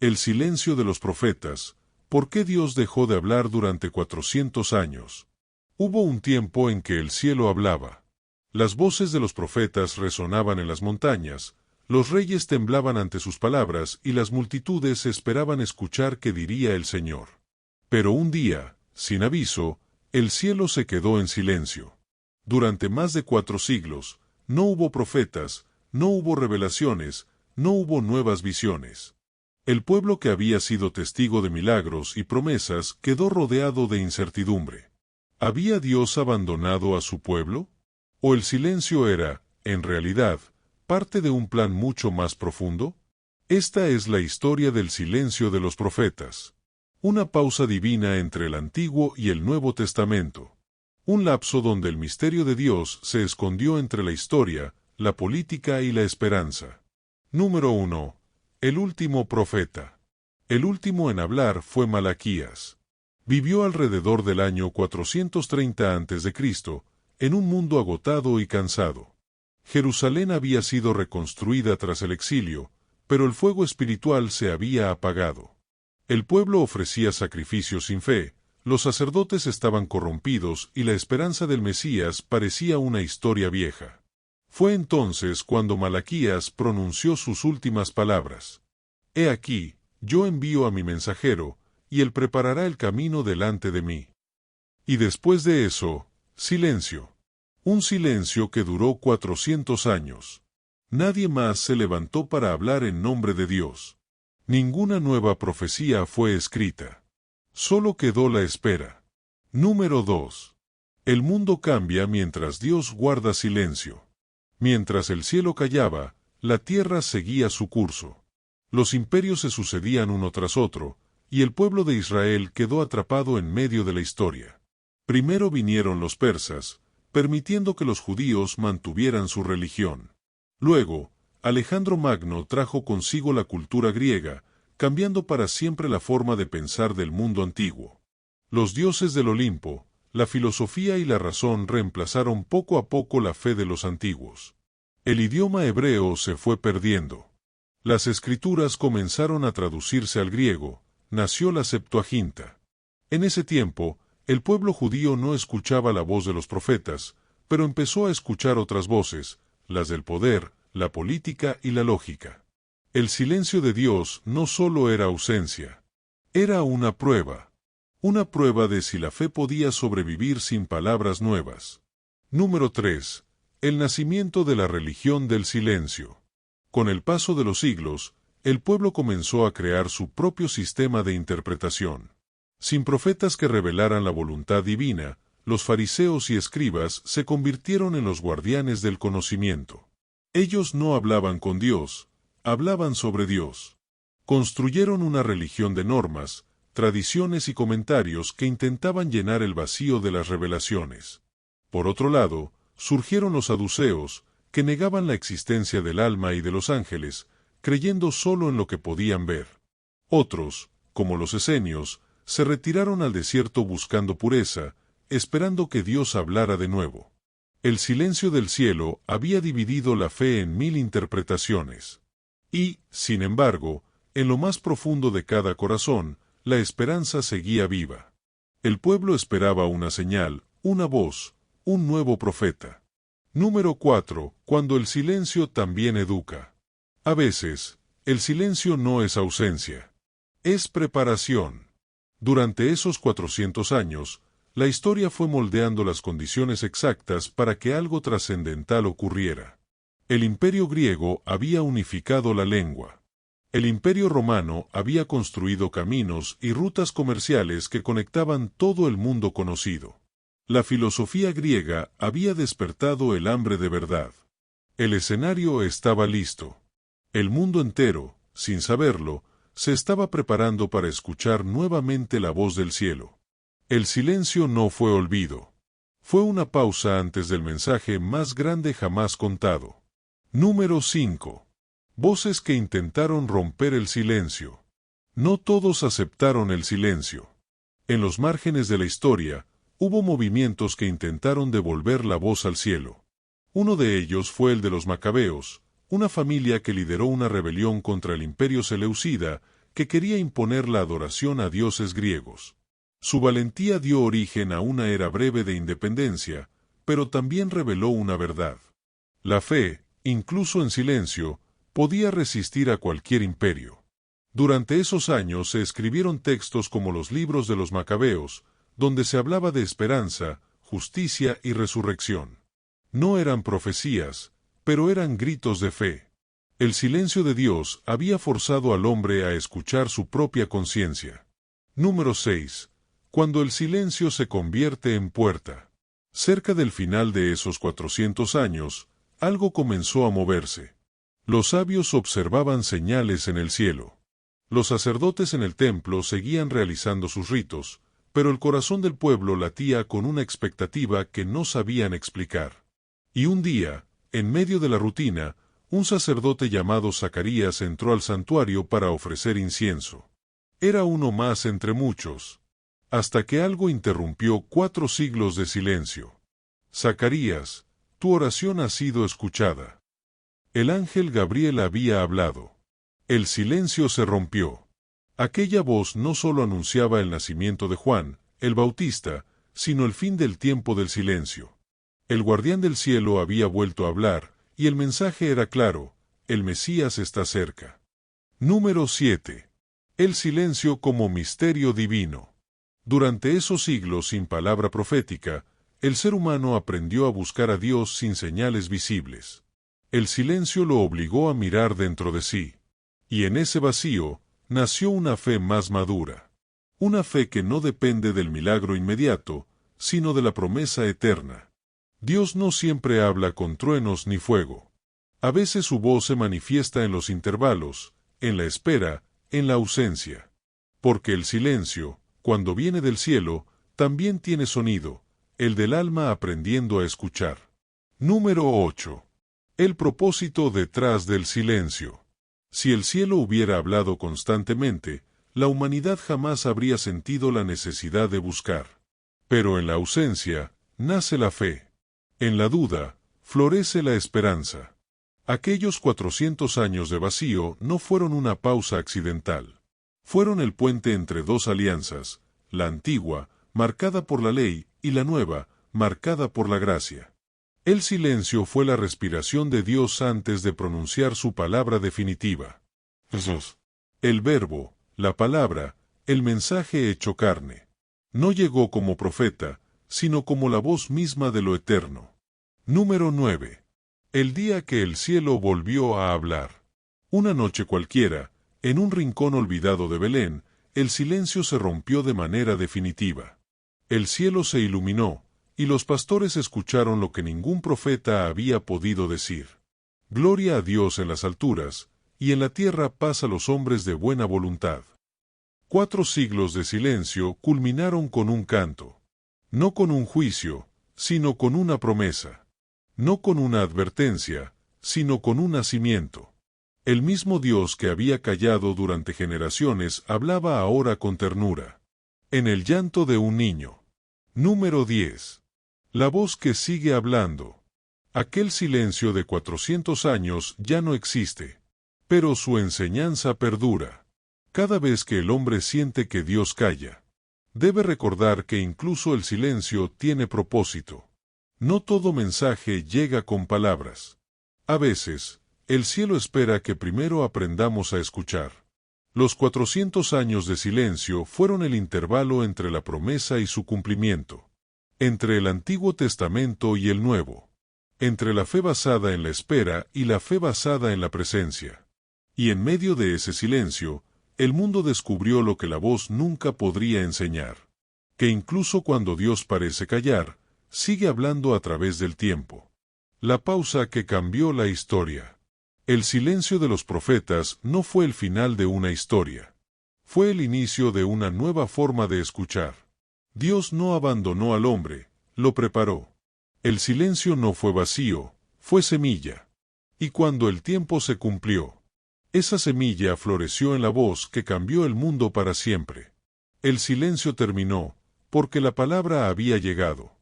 El silencio de los profetas. ¿Por qué Dios dejó de hablar durante 400 años? Hubo un tiempo en que el cielo hablaba. Las voces de los profetas resonaban en las montañas, los reyes temblaban ante sus palabras y las multitudes esperaban escuchar qué diría el Señor. Pero un día, sin aviso, el cielo se quedó en silencio. Durante más de 4 siglos, no hubo profetas, no hubo revelaciones, no hubo nuevas visiones. El pueblo que había sido testigo de milagros y promesas quedó rodeado de incertidumbre. ¿Había Dios abandonado a su pueblo? ¿O el silencio era, en realidad, parte de un plan mucho más profundo? Esta es la historia del silencio de los profetas. Una pausa divina entre el Antiguo y el Nuevo Testamento. Un lapso donde el misterio de Dios se escondió entre la historia, la política y la esperanza. Número 1. El último profeta. El último en hablar fue Malaquías. Vivió alrededor del año 430 a.C., en un mundo agotado y cansado. Jerusalén había sido reconstruida tras el exilio, pero el fuego espiritual se había apagado. El pueblo ofrecía sacrificios sin fe, los sacerdotes estaban corrompidos y la esperanza del Mesías parecía una historia vieja. Fue entonces cuando Malaquías pronunció sus últimas palabras. He aquí, yo envío a mi mensajero, y él preparará el camino delante de mí. Y después de eso, silencio. Un silencio que duró 400 años. Nadie más se levantó para hablar en nombre de Dios. Ninguna nueva profecía fue escrita. Solo quedó la espera. Número 2. El mundo cambia mientras Dios guarda silencio. Mientras el cielo callaba, la tierra seguía su curso. Los imperios se sucedían uno tras otro, y el pueblo de Israel quedó atrapado en medio de la historia. Primero vinieron los persas, permitiendo que los judíos mantuvieran su religión. Luego, Alejandro Magno trajo consigo la cultura griega, cambiando para siempre la forma de pensar del mundo antiguo. Los dioses del Olimpo, la filosofía y la razón reemplazaron poco a poco la fe de los antiguos. El idioma hebreo se fue perdiendo. Las escrituras comenzaron a traducirse al griego, nació la Septuaginta. En ese tiempo, el pueblo judío no escuchaba la voz de los profetas, pero empezó a escuchar otras voces, las del poder, la política y la lógica. El silencio de Dios no solo era ausencia, era una prueba de si la fe podía sobrevivir sin palabras nuevas. Número 3. El nacimiento de la religión del silencio. Con el paso de los siglos, el pueblo comenzó a crear su propio sistema de interpretación. Sin profetas que revelaran la voluntad divina, los fariseos y escribas se convirtieron en los guardianes del conocimiento. Ellos no hablaban con Dios, hablaban sobre Dios. Construyeron una religión de normas, tradiciones y comentarios que intentaban llenar el vacío de las revelaciones. Por otro lado, surgieron los saduceos, que negaban la existencia del alma y de los ángeles, creyendo solo en lo que podían ver. Otros, como los esenios, se retiraron al desierto buscando pureza, esperando que Dios hablara de nuevo. El silencio del cielo había dividido la fe en 1000 interpretaciones. Y, sin embargo, en lo más profundo de cada corazón, la esperanza seguía viva. El pueblo esperaba una señal, una voz, un nuevo profeta. Número 4. Cuando el silencio también educa. A veces, el silencio no es ausencia. Es preparación. Durante esos 400 años, la historia fue moldeando las condiciones exactas para que algo trascendental ocurriera. El imperio griego había unificado la lengua. El imperio romano había construido caminos y rutas comerciales que conectaban todo el mundo conocido. La filosofía griega había despertado el hambre de verdad. El escenario estaba listo. El mundo entero, sin saberlo, se estaba preparando para escuchar nuevamente la voz del cielo. El silencio no fue olvido. Fue una pausa antes del mensaje más grande jamás contado. Número 5. Voces que intentaron romper el silencio. No todos aceptaron el silencio. En los márgenes de la historia, hubo movimientos que intentaron devolver la voz al cielo. Uno de ellos fue el de los macabeos, una familia que lideró una rebelión contra el imperio seleucida que quería imponer la adoración a dioses griegos. Su valentía dio origen a una era breve de independencia, pero también reveló una verdad. La fe, incluso en silencio, podía resistir a cualquier imperio. Durante esos años se escribieron textos como los libros de los Macabeos, donde se hablaba de esperanza, justicia y resurrección. No eran profecías, pero eran gritos de fe. El silencio de Dios había forzado al hombre a escuchar su propia conciencia. Número 6. Cuando el silencio se convierte en puerta. Cerca del final de esos 400 años, algo comenzó a moverse. Los sabios observaban señales en el cielo. Los sacerdotes en el templo seguían realizando sus ritos, pero el corazón del pueblo latía con una expectativa que no sabían explicar. Y un día, en medio de la rutina, un sacerdote llamado Zacarías entró al santuario para ofrecer incienso. Era uno más entre muchos, hasta que algo interrumpió 4 siglos de silencio. Zacarías, tu oración ha sido escuchada. El ángel Gabriel había hablado. El silencio se rompió. Aquella voz no solo anunciaba el nacimiento de Juan, el Bautista, sino el fin del tiempo del silencio. El guardián del cielo había vuelto a hablar, y el mensaje era claro: el Mesías está cerca. Número 7. El silencio como misterio divino. Durante esos siglos sin palabra profética, el ser humano aprendió a buscar a Dios sin señales visibles. El silencio lo obligó a mirar dentro de sí. Y en ese vacío, nació una fe más madura. Una fe que no depende del milagro inmediato, sino de la promesa eterna. Dios no siempre habla con truenos ni fuego. A veces su voz se manifiesta en los intervalos, en la espera, en la ausencia. Porque el silencio, cuando viene del cielo, también tiene sonido, el del alma aprendiendo a escuchar. Número 8. El propósito detrás del silencio. Si el cielo hubiera hablado constantemente, la humanidad jamás habría sentido la necesidad de buscar. Pero en la ausencia, nace la fe. En la duda, florece la esperanza. Aquellos 400 años de vacío no fueron una pausa accidental. Fueron el puente entre 2 alianzas, la antigua, marcada por la ley, y la nueva, marcada por la gracia. El silencio fue la respiración de Dios antes de pronunciar su palabra definitiva. Jesús. El verbo, la palabra, el mensaje hecho carne. No llegó como profeta, sino como la voz misma de lo eterno. Número 9. El día que el cielo volvió a hablar. Una noche cualquiera, en un rincón olvidado de Belén, el silencio se rompió de manera definitiva. El cielo se iluminó, y los pastores escucharon lo que ningún profeta había podido decir. Gloria a Dios en las alturas, y en la tierra paz a los hombres de buena voluntad. 4 siglos de silencio culminaron con un canto. No con un juicio, sino con una promesa. No con una advertencia, sino con un nacimiento. El mismo Dios que había callado durante generaciones hablaba ahora con ternura. En el llanto de un niño. Número 10. La voz que sigue hablando. Aquel silencio de 400 años ya no existe. Pero su enseñanza perdura. Cada vez que el hombre siente que Dios calla, debe recordar que incluso el silencio tiene propósito. No todo mensaje llega con palabras. A veces, el cielo espera que primero aprendamos a escuchar. Los 400 años de silencio fueron el intervalo entre la promesa y su cumplimiento. Entre el Antiguo Testamento y el Nuevo. Entre la fe basada en la espera y la fe basada en la presencia. Y en medio de ese silencio, el mundo descubrió lo que la voz nunca podría enseñar. Que incluso cuando Dios parece callar, sigue hablando a través del tiempo. La pausa que cambió la historia. El silencio de los profetas no fue el final de una historia. Fue el inicio de una nueva forma de escuchar. Dios no abandonó al hombre, lo preparó. El silencio no fue vacío, fue semilla. Y cuando el tiempo se cumplió, esa semilla floreció en la voz que cambió el mundo para siempre. El silencio terminó, porque la palabra había llegado.